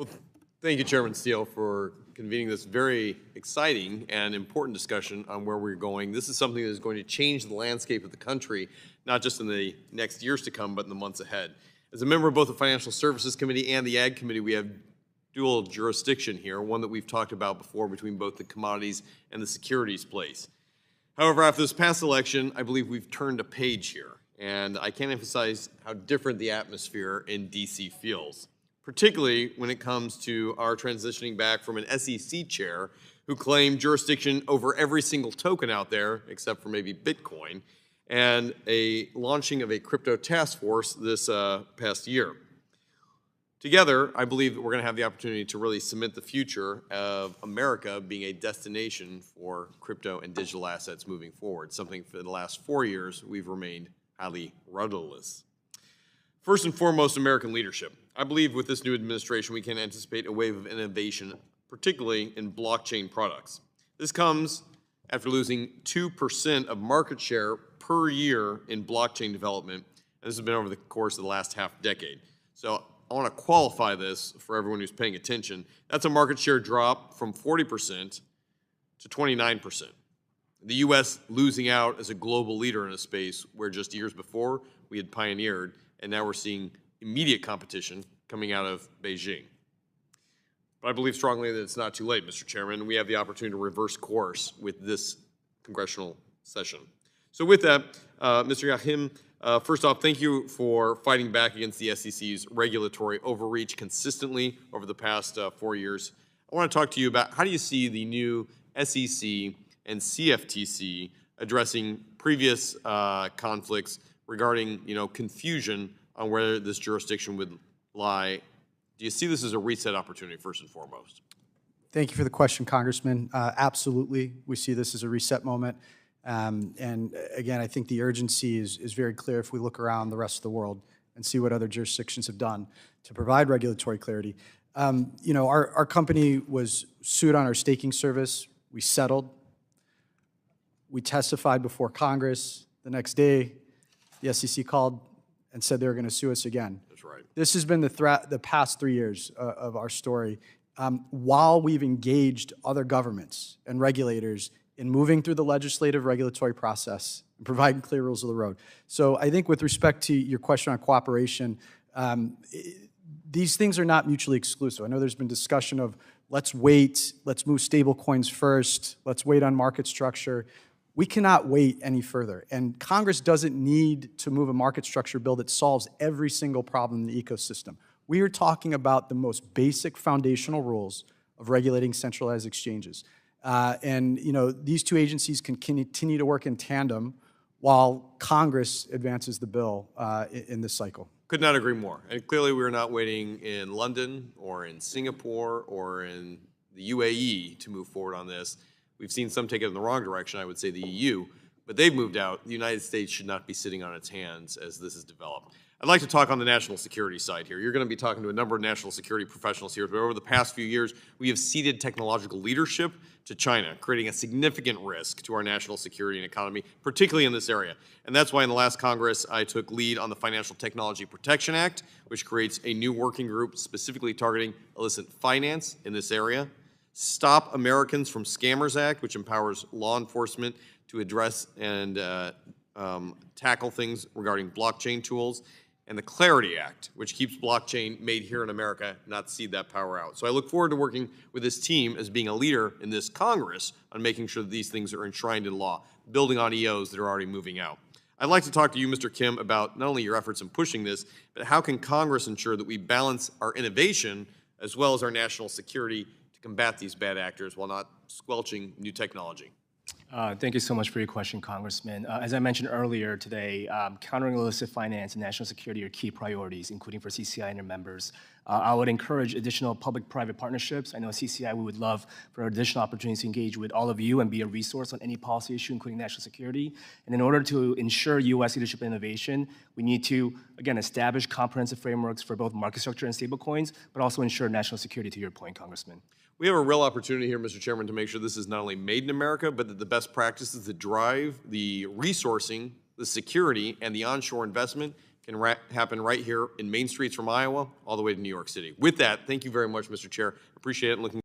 Well, thank you, Chairman Steele, for convening this very exciting and important discussion on where we're going. This is something that is going to change the landscape of the country, not just in the next years to come, but in the months ahead. As a member of both the Financial Services Committee and the Ag Committee, we have dual jurisdiction here, one that we've talked about before between both the commodities and the securities place. However, after this past election, I believe we've turned a page here, and I can't emphasize how different the atmosphere in D.C. feels, particularly when it comes to our transitioning back from an SEC chair who claimed jurisdiction over every single token out there, except for maybe Bitcoin, and a launching of a crypto task force this past year. Together, I believe that we're going to have the opportunity to really cement the future of America being a destination for crypto and digital assets moving forward, something for the last 4 years we've remained highly rudderless. First and foremost, American leadership. I believe with this new administration, we can anticipate a wave of innovation, particularly in blockchain products. This comes after losing 2% of market share per year in blockchain development, and this has been over the course of the last half decade. So I want to qualify this for everyone who's paying attention. That's a market share drop from 40% to 29%. The U.S. losing out as a global leader in a space where just years before we had pioneered, and now we're seeing immediate competition coming out of Beijing. But I believe strongly that it's not too late, Mr. Chairman. We have the opportunity to reverse course with this congressional session. So with that, Mr. Yahim, first off, thank you for fighting back against the SEC's regulatory overreach consistently over the past 4 years. I want to talk to you about how do you see the new SEC and CFTC addressing previous conflicts regarding, confusion on where this jurisdiction would lie. Do you see this as a reset opportunity, first and foremost? Thank you for the question, Congressman. Absolutely, we see this as a reset moment. And again, I think the urgency is very clear if we look around the rest of the world and see what other jurisdictions have done to provide regulatory clarity. Our company was sued on our staking service. We settled. We testified before Congress. The next day, the SEC called and said they were going to sue us again. That's right. This has been the past 3 years of our story. While we've engaged other governments and regulators in moving through the legislative regulatory process and providing clear rules of the road. So I think with respect to your question on cooperation, these things are not mutually exclusive. I know there's been discussion of let's wait, let's move stable coins first, let's wait on market structure. We cannot wait any further. And Congress doesn't need to move a market structure bill that solves every single problem in the ecosystem. We are talking about the most basic foundational rules of regulating centralized exchanges. These two agencies can continue to work in tandem while Congress advances the bill in this cycle. Could not agree more. And clearly we're not waiting in London or in Singapore or in the UAE to move forward on this. We've seen some take it in the wrong direction, I would say the EU, but they've moved out. The United States should not be sitting on its hands as this is developed. I'd like to talk on the national security side here. You're going to be talking to a number of national security professionals here, but over the past few years, we have ceded technological leadership to China, creating a significant risk to our national security and economy, particularly in this area. And that's why in the last Congress, I took lead on the Financial Technology Protection Act, which creates a new working group specifically targeting illicit finance in this area. Stop Americans from Scammers Act, which empowers law enforcement to address and tackle things regarding blockchain tools. And the Clarity Act, which keeps blockchain made here in America, not cede that power out. So I look forward to working with this team as being a leader in this Congress on making sure that these things are enshrined in law, building on EOs that are already moving out. I'd like to talk to you, Mr. Kim, about not only your efforts in pushing this, but how can Congress ensure that we balance our innovation as well as our national security to combat these bad actors while not squelching new technology? Thank you so much for your question, Congressman. As I mentioned earlier today, countering illicit finance and national security are key priorities, including for CCI and their members. I would encourage additional public-private partnerships. I know CCI, we would love for additional opportunities to engage with all of you and be a resource on any policy issue, including national security. And in order to ensure U.S. leadership and innovation, we need to, again, establish comprehensive frameworks for both market structure and stablecoins, but also ensure national security, to your point, Congressman. We have a real opportunity here, Mr. Chairman, to make sure this is not only made in America, but that the best practices that drive the resourcing, the security, and the onshore investment can happen right here in Main Streets from Iowa all the way to New York City. With that, thank you very much, Mr. Chair. Appreciate it and looking